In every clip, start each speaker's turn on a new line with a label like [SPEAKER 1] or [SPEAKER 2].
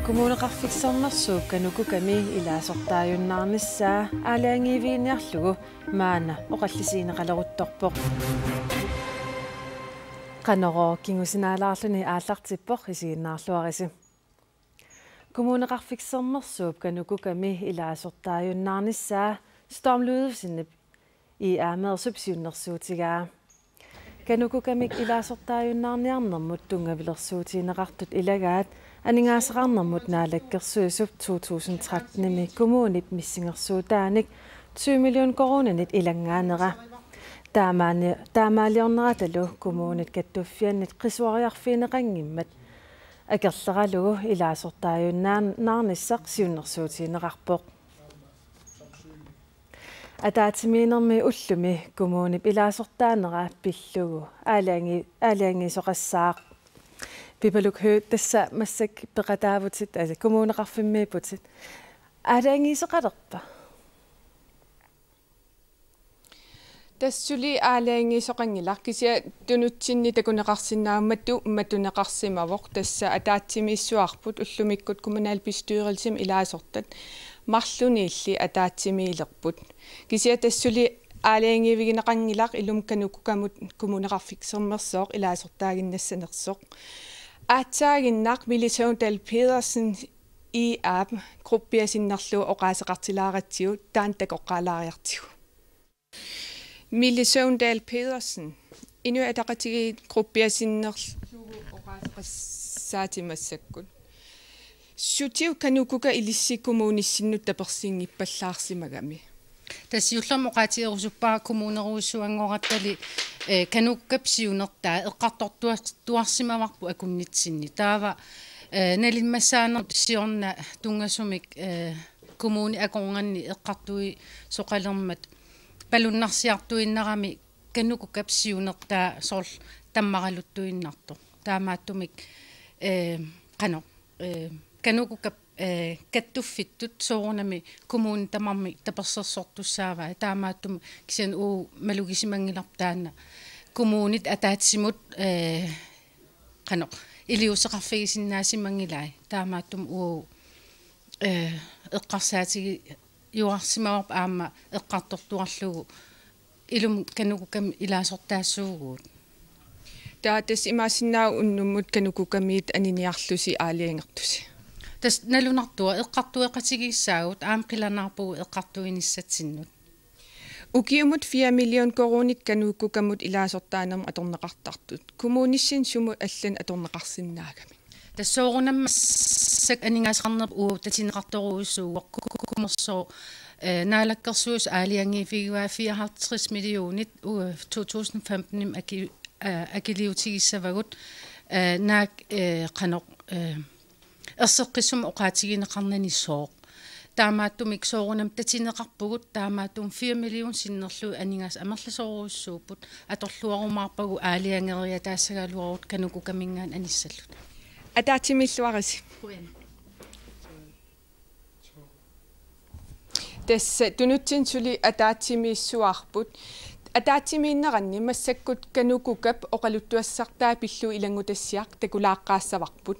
[SPEAKER 1] Kommuneqarfiksernersuuk kanukukami ilaasortaajunnaarnissaa aalaangiiviinniarlugu maana oqallisiineqaleruttorpoq qanoro kingusinaalaarluni aallartippoq isiginnaarluarisi Kommuneqarfiksernersuuk kanukukami ilaasortaajunnaarnissaa stormluudusinnip i aameersupsiunnersuutigaa kanukukamik ilaasortaajunnaarniarnermut tungavilersuutiineqartut ilagaat Aningaasaqarnermut naalakkersuisup 2013-mi kommunip missingersuutaanik 2 million koronanit ilangaanera taamaaliorneratalu kommunit kattuffiannit qisuariarfiineqangimmat akerleralugu ilaasortaajunnaarnissaq siunnersuutiineqarpoq Ataatimiinermi ullumi kommunip ilaasortaanera pillugu aaliangiisoqassaaq Pipaluk tassa massak peqataavutit asa kommuneqarfimmiiputit aalaangiisoqalerpa
[SPEAKER 2] Tassuli aalaangiisoqangilaq tunutsinni takuneqarsinnaammattu mattuneqarsimavoq tassa ataatimiissuarput ullumikkut kommunalbistyrelsim ilaasortat marluniilli ataatimiilerput kisia tassuli aalaangiivigineqangilaq ilumkanukukamut kommuneqarfiksermersooq ilaasortaaginnassanersoq Ataaginnaq Milisoon Dal Pedersen i app gruppiasinnerlu oqaaseqartilaarattigu taantakoqqaalaariartigu Milisoon Dal Pedersen inu ataqatigi gruppiasinnerlu oqaaseqassaatimmassakkut Sutiu kanukuka ilissikumuunissinnu tapersinngippallaarsimagami
[SPEAKER 3] Tassiullermoqaatigerusuppaa kommuneruussuangorattali kanukkapsiunertaa eqqartortuarsimavarpu akunnitsinni taava nalimmassaaner siorna tungasumik kommuni akornganni eqqartui soqalermat palunnarsiartuinnerami kanukkapsiunertaa sorl tammaraluttuinnartor taamaattumik qano kanukkap kattuffittut soornami kommuni tamarmi tapersersortussaava taamaattum kisen malugisimangilaptaanna kommunit ataatsimut qano iliuseqarfigisinnaasimmangilai taamaattum eqqarsaatigi yuarsimavarp aamma eqqartortuarlugu ilum kanukukam ilaasortaassuuguut
[SPEAKER 2] taatas imaasinnaau unnummut kanukukamiit aniniarlusi aaliangertusi
[SPEAKER 3] Tas nalunartua eqqartueqatigiissaagut aamqilanarpugu eqqartuinissatsinut
[SPEAKER 2] Ukiumut 4 million koronit kanuukkukamut ilaasortaanerma atorneqartartut kommunissin sumu allan atorneqarsinnaagami
[SPEAKER 3] тассоорунаммассак анингаасеқарнерп татинеқарторуусуугоқ кумерсоо наалаккерсуус аалиангифигуа 54 миллионит 2015 акилиутигиссавагут наак қаноқ ерсеққиссум оqaатигинеқарнанissooq таамааттумик соорунам татинеқарпугут таамааттум 4 миллион синнерлу анингаас амерласоруйуссууппут аторлуарумаарпагу аалиангериа таассагалуарут канукукамингаан аниссаллут
[SPEAKER 2] атаатимиллуариси тасса тунутсин сули атаатимииссуарпут атаатимииннеранни массаккут канукукап оқалуттуассартаа пиллу илангутассиақ такулааққаассаварпут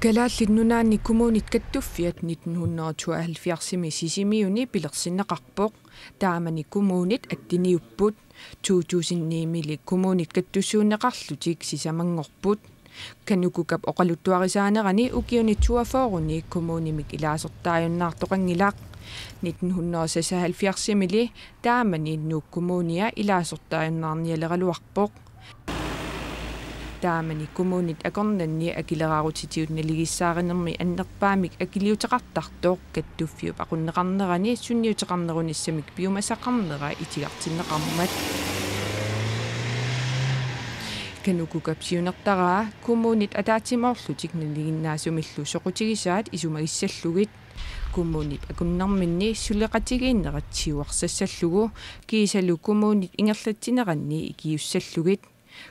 [SPEAKER 2] Kalaallinnunaanni kommunit kattuffiat 1972 sisimiuni pilersinneqarpoq taamani kommunit attiniupput 2009 kommunit kattussuunneqarlutik sisamangorput kanukukap oqaluttuarisaanerani ukiuni tuafooruni kommunimik ilaasortaajunnaartoqangilaq 1976 taamani nuukkommunia ilaasortaajunnaarnialeraluarpoq taamani kommunit akornanni akileraarutitiut naligissaarinnermi annerpaamik akiliuteqartartoq kattuffiup aqunneqarnerani sunniuteqarnerunnissamik piumasaqarnera itigartinneqarmat kanukukapsiunertaraa kommunit ataatimorlutik naliginnaasumillu soqutigisaat isumagissallugit kommunit akunnerminni suleqatigiinneratsiuarsassallugu kiisalu kommunit ingerlatsineranni ikiussallugit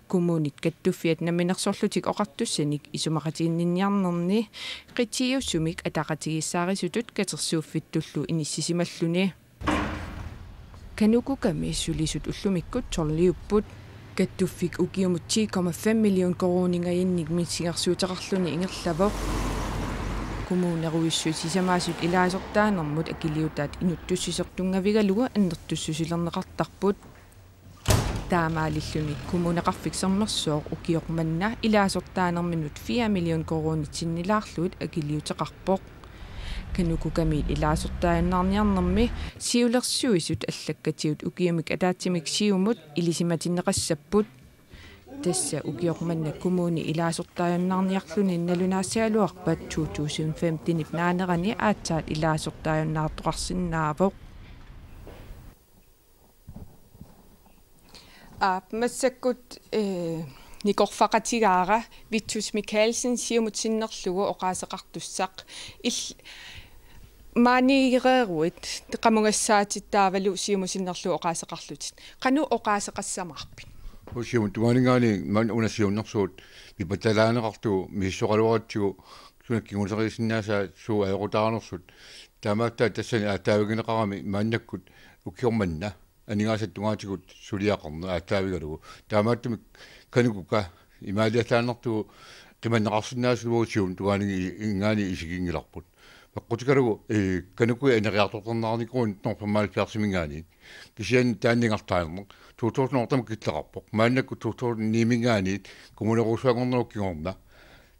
[SPEAKER 2] kommunit kattuffiat naminersorlutik oqartussanik isumaqatiginninniarnerni qitiussumik ataqatigissaarissutut katersuuffittullu inissisimalluni kanukukami sulisut ullumikkut torliupput каттуффик укиумут 10,5 миллион коронингайинник миссигарсуутеқарлуни ингерлавоқ коммунеруиссуут сисамаасут илаасортаанермут акилиутаат инуттуссисертунгавигалуга аннертуссусилернеқартарпут таамаалиллуни коммунеқарфик сермерсооқ укиоқманна илаасортаанерминут 4 миллион коронитсиннилаарлуут акилиутеқарпоқ канукукамиит илаасортааннаарниарнэрми сиулерсуисут аллаккатиут укиумик атаатсимик сиумут илисиматиннеқассаппут тасса укиоқманна коммуни илаасортааннаарниарлуни налунаассаалуарпат 2015 наанерани аатсаат илаасортааннаартоқарсинаавоқ массаккут никорфақатигаара Витtus Mikaelsen сиумутсиннерлугу оқаасеқартуссақ маанигеруит теқамунгассаатиттаавалу сиумусиннерлугу оқаасеқарлутит қану оқаасеқассамаарпит
[SPEAKER 4] усиум туанигаани ман унасиуннэрсуут випаталаанеқарту миссоқалуаратсугу сунаккигунсерисиннааса суу аерутаарнерсут таамаатта тассани аатаавигинеқарами мааннаккут укиорманна анигаасаттунгаатигут сулиақарна аатаавигалугу таамааттумик канукука имаалиатлааннартугу қиманнеқарсинаасулугу сиум туаниги ингаани исигингиларпут паққутикалугу канукуи анериарторторнаарникуун норфамаал персимингаани кисиан тааннингартаанерне 2008 киттеқарпоқ мааннакку 2009 коммунерусуагорнеруккигорна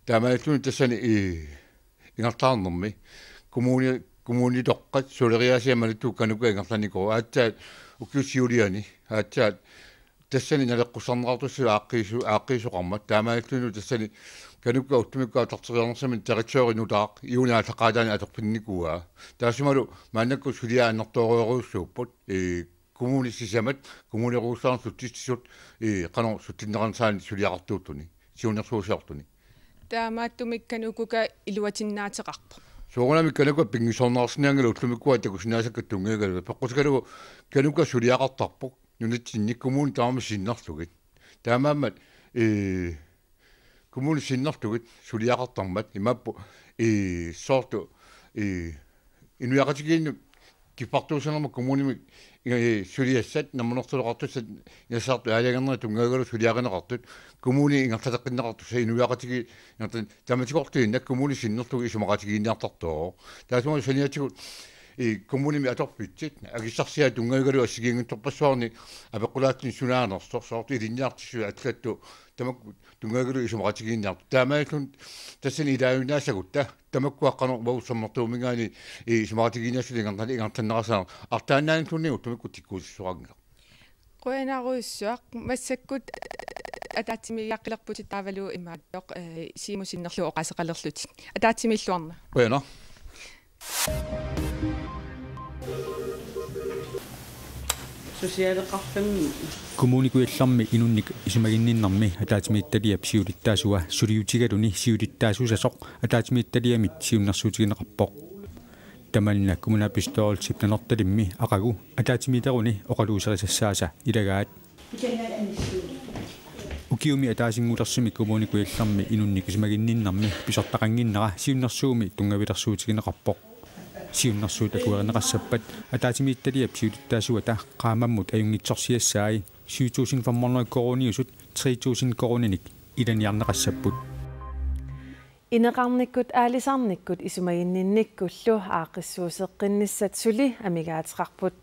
[SPEAKER 4] таамааллуни тассани ингартаарнерми коммуни тоққат солериасиамалитту канукуи ингарланикоо аатсаат укиуссиулиани аатсаат тассани налеққуссарнеқартуссула ааққиисоқармат таамааллуни тассани канукка уттумиккаа тартериарнерсамин территориинутаақ иунаалақаатаани аторпинникуаа таасималу мааннакку сулиааннэртоориоруссууппут коммунисисамат коммунеруусаарн суттиссут қано суттиннеқарнсаани сулиақартууттуни сиунерсуусиартуни
[SPEAKER 2] таамааттумик канукука илуатиннаатеқарпо
[SPEAKER 4] соорнами канукка пингисорнаарсинаангала утлумиккуа такусинаасаккаттунгегалу пеққутикалугу канукка сулиақартарпоқ нунитсинник коммуни таама синнарлугит таамааммат коммуни синнарлугит сулиақартармат имаппу соорту инуяқатигиинну кипартуусанерма коммуними сулиассат наммунертулеқартуссат ясаарту аалиагернера тунгагалу сулиагенеқартут коммуни ингартатеққиннеқартусса инуяқатиги таматикортуиннак коммуни синнерлугу исумақатигиинниартартоо таасума саниатигут коммуними аторпитсит агиссарсиа тунгагалу ассигиингутторпассуарни апеққулааттин сунаанерсор соорту илинниартиссу атлатту тамакку тунгагалу исумақатигиинниарту таамааллун тассани илааюнаасагутта тамаккуаққанер ваусаммертуумингаани исумақатигиинниассулингартали ингартаннерасаа артаанаанлунниу тамакку тиккуусsuaqinga
[SPEAKER 2] qoyanaruissuaq massakкут атаатсимиаққилерпутит таавалу имааттоқ сиимусиннерлу оқасеқалерлутит атаатсимиллуарна
[SPEAKER 4] qoyana
[SPEAKER 5] сусиалеқарфамми коммуникуилларми инунник исумагинниннарми атаатимиитталиап сиулиттаасуа сулиутигалуни сиулиттаасусасоқ атаатимиитталиамит сиуннэрсуутигинеқарпоқ таманна коммунапистоорсип нанерталимми ақагу атаатимиитеруни оқалуусерисассааса илагаат укиуми атаасингулерсими коммуникуилларми инунник исумагинниннарми писортақангиннера сиуннэрсууми тунгавилерсуутигинеқарпоқ сиуннэрсуут акуернеқассаппат атаатимиитталиап сиулиттаасуата qaamamмут аюнгитсорсиассааи 7500 корониусут 3000 корониник иланиарнеқассаппут
[SPEAKER 1] инеқарниккут аалисарниккут исумагиннинниккуллу аақиссуусеққинниссат сули амигаатерарпут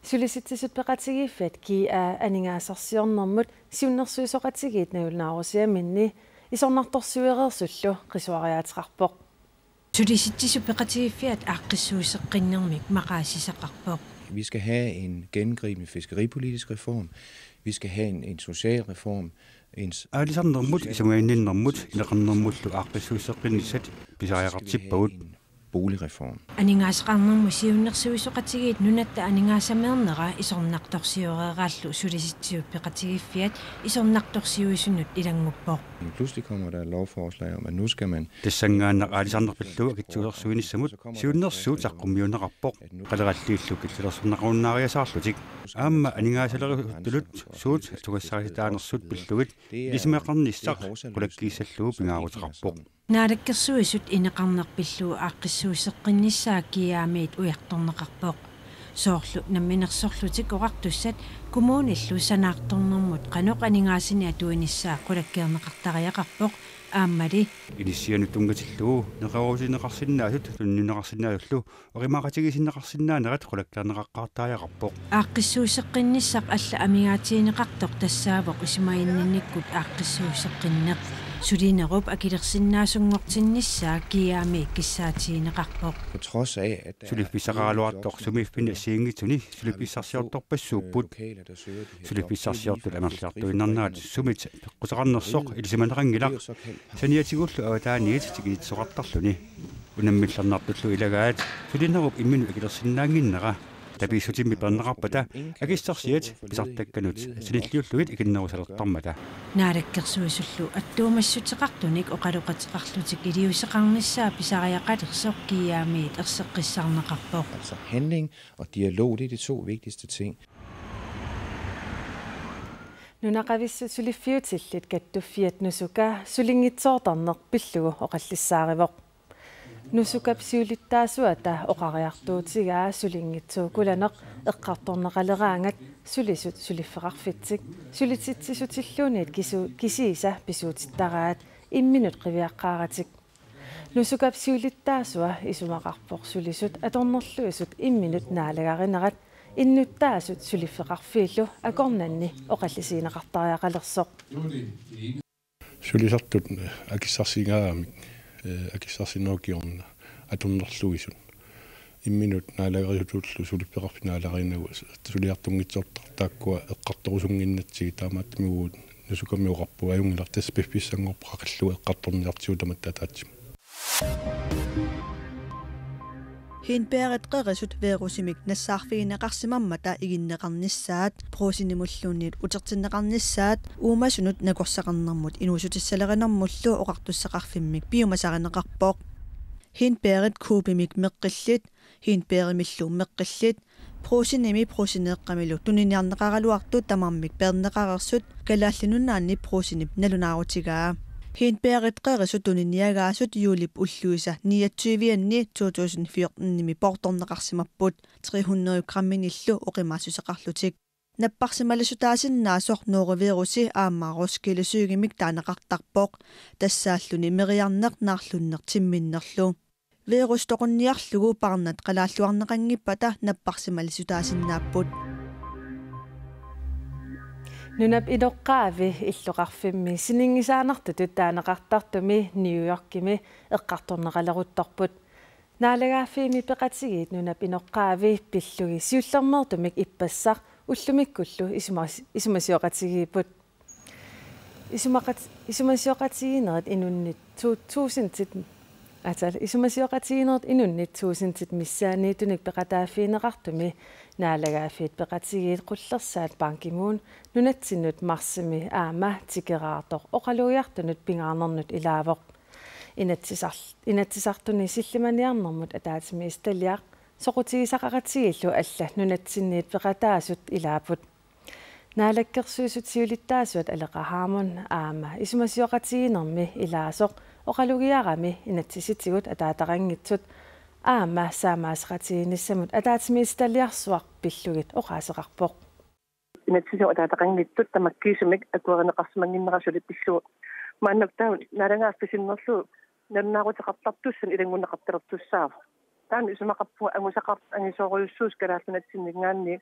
[SPEAKER 1] сулиситсисут пеқатигииффат киа анигаасарсиорнэрмут сиуннэрсуисоқатигиит налунаарусиаминни исорнарторсуерерсуллу қисуариаатерарпоқ
[SPEAKER 6] сулиситсисут пеқатигииффиат аақиссуусеққиннэрмик мақаасисақарпоқ.
[SPEAKER 7] Vi skal have en gennemgribende fiskeripolitisk reform. Vi skal have en social reform.
[SPEAKER 5] Аалисарнэрмут исумагинниннэрмут илеқарнэрмуллу аақиссуусеққиннissat писариақартиппагут
[SPEAKER 7] boligreform.
[SPEAKER 6] Анигаасеқарнэрму сиуннэрсуисоқатигиит нунатта анигаасамеернера исорнарторсиореераллу сулиситсиут пеқатигииффиат исорнарторсиуисунут илангуппоқ.
[SPEAKER 7] Pludselig kommer der et lovforslag om, at nu skal man
[SPEAKER 5] тассангааннақ аалисарнерпиллуа китсуусерсуинissамут сиуннэрсуут саққуммиунеқарпоқ қалераллииллу китсилерсернақуннаариасаарлутик аама анигаасалерутулут суут тугассариситаанерсут пиллугит илисимеқарниссақ қулаккииссаллугу пингаарутеқарпоқ
[SPEAKER 6] наалаккерсуисут инеқарнерпиллуу ааққиссуусеққиннissaа киаамиит уярторнеқарпоқ soorlu namminersorlutik oqartussat kommunillu sanaartornermut qanoq aningaasini atuinissaa qulakkeerneqartariaqarpoq aammali
[SPEAKER 5] inisianu tungatillu neqaruusineqarsinnaasut tunnineqarsinnaayullu orimaqatigisinneqarsinnaanerat qulakkeerneqaqqaartaajaqarpoq
[SPEAKER 6] aaqqissuuseqqinissaq alla amigaatiineqartoq tassaavoq isimainninnikkut aaqqissuuseqqinneq sulinerup akilersinnaasungortinnissaa kiaami kissaatiineqarpoq
[SPEAKER 7] På trods af, at der
[SPEAKER 5] sulippisaqaaluartoq sumiiffine siingitsuni sulippisarsiortorpassuupput
[SPEAKER 7] lokaler, der søger de her
[SPEAKER 5] sulippisarsiortul amerliartuinarnaat sumit peqqusaqarnersoq ilisimanerangilaq saniatigullu avataaniit tikitsoqartarluni unammillarnartullu ilagaat sulinerup imminu akilersinnaanginnera tapiissutimmi perneqarpata akissarsiat pisartakkanut sinilliulluit ikinnerusalertarmata
[SPEAKER 6] naalakkersuisullu attuumassutiqartunik oqaluqatiqarlutik iliuseqarnissaa pisariaqalersoq kiaamiit erseqqissarneqarpoq
[SPEAKER 7] Altså handling og dialog, det er de to vigtigste ting.
[SPEAKER 1] Nunaqavissu suliffiutillit kattuffiat nusuka sulingitsoortarneq pillugu oqallissaaриvoq nusukap siulittaasuata oqariartuutigaa sulingitsuukulaneq eqqartorneqaleraangat sulisut suliffeqarfitsik sulitsitsisutilluuniit kisiisa pisuutittaraat imminut qiviaqqaaratik nusukap siulittaasua isumaqarpoq sulisut atornerluisut imminut naalagarinerat innuttaasut suliffeqarfiillu akornanni oqallisiineqartariaqalersoq
[SPEAKER 8] sulisartut akissarsingaamik akissarsinuukiorna atunnerluisut imminut naalagarisutullu sulippeqarfinaalariinagu suliartungitsortar taakkua eqqartorusunginnatsigi taamaatmiugut nusukamiuqarpu ajungilartas piffissangorpaqaqallu eqqartorniartiutamat tataatsim
[SPEAKER 9] Hinberet qerisut veerusimik nassaarfigineqarsimammata iginneqarnissaat prosinimulluunniit utertinneqarnissaat uumasunut nakorsaqarnermut inuusutissaleqinarmullu oqartussaqarfimmik piumasarineqarpoq Hinberet kuupimik meqqillit hinberimilluum meqqillit prosinimi prosineeqqamilu tuniniarneqaraluartu tamarmik perneqarersut kalaallinunnaanni prosinip nalunaarutigaa Hinberet qerisut tuniniagaasut juulip ulluisa 29/2014 portorneqarsimapput 300 gramminillu oqimaassuseqarlutik napparsimalasutaasinnaasor noorivirusi aammaarusskilisyyгимик taanaqartarpoq tassaalluni meriarneq naarlunneq timminnerlu virus toqunniarlugu parnat qalaalluarneqangippata napparsimalasutaasinnaapput
[SPEAKER 1] Nunap idoqqaavi illuqarfimmi siningisaanartutut taaneqartartumi New Yorkimi eqqartorneqaleruttorput naalagaaffiimi peqatigiit nunap inoqqaavi pillugi siullermeertumik ippassaq ullumikkullu isumasiоqatigiiput isumasiоqatigiinerit inunnit 2000 atal isumasiоqatigiinerit inunnit 1000 missaaniitunik peqataaffiineqartumi naalagaaffiit peqatigiit qullersaat Ban-Ki-moon nunatsinut marsimi aama tikeraartoq oqaluiartunut pingaarnernut ilaavoq inatsisartuni sillimaniarnermut ataatimi istaliaq soqutigisaqaqatigillu alla nunatsinniit peqataasut ilaaput naalakkersuisut siulittaasuat aleqahaamun aama isumasiоqatigiinermi ilaasoq oqalugiarami inatsisitigut ataataqanngitsut aama saamaasqatiginissamut ataatimi istaliarsuaq pillugit oqaaseqarpoq
[SPEAKER 10] inatsisio ataataqangittut tamakkiisumik akuerineqarsimanginnerasuli pillu maannaktaa nalangaaffisinnerlu nalunaaruteqartartussan ilangunneqartalertussaava taani isumaqappua angusaqart angisooruyussuus kalaallunatsinngaanni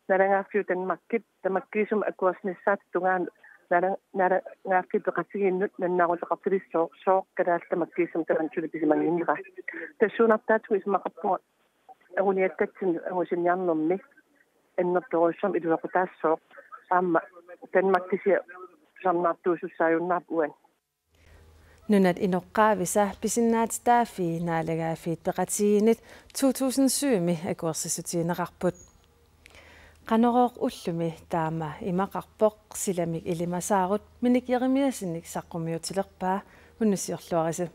[SPEAKER 10] nalangaaffiu tanmakkit tamakkiisum akuersnissaat tungaan nalangaaffi peqatigiinnut nannaaruteqartilissoo sooq kalaaltamakkiisum talanchuli pisimanginnera tassuunartaatugu isumaqappua anguniakkatsin angusinniarnermi ennertorussam iluaqutaassooq aamma tanmakkisia sarnaartuusussaajunnaap uan
[SPEAKER 1] nunat inoqqaavisa pisinnaatitaafi naalagaaffiit peqatigiinit 2007mi akuersisutiineqarput qanorooq ullumi taama imaqarpoq silamik ilimasaarut minik yerimiasinnik saqqumiutilerpaa unnusiorluarisi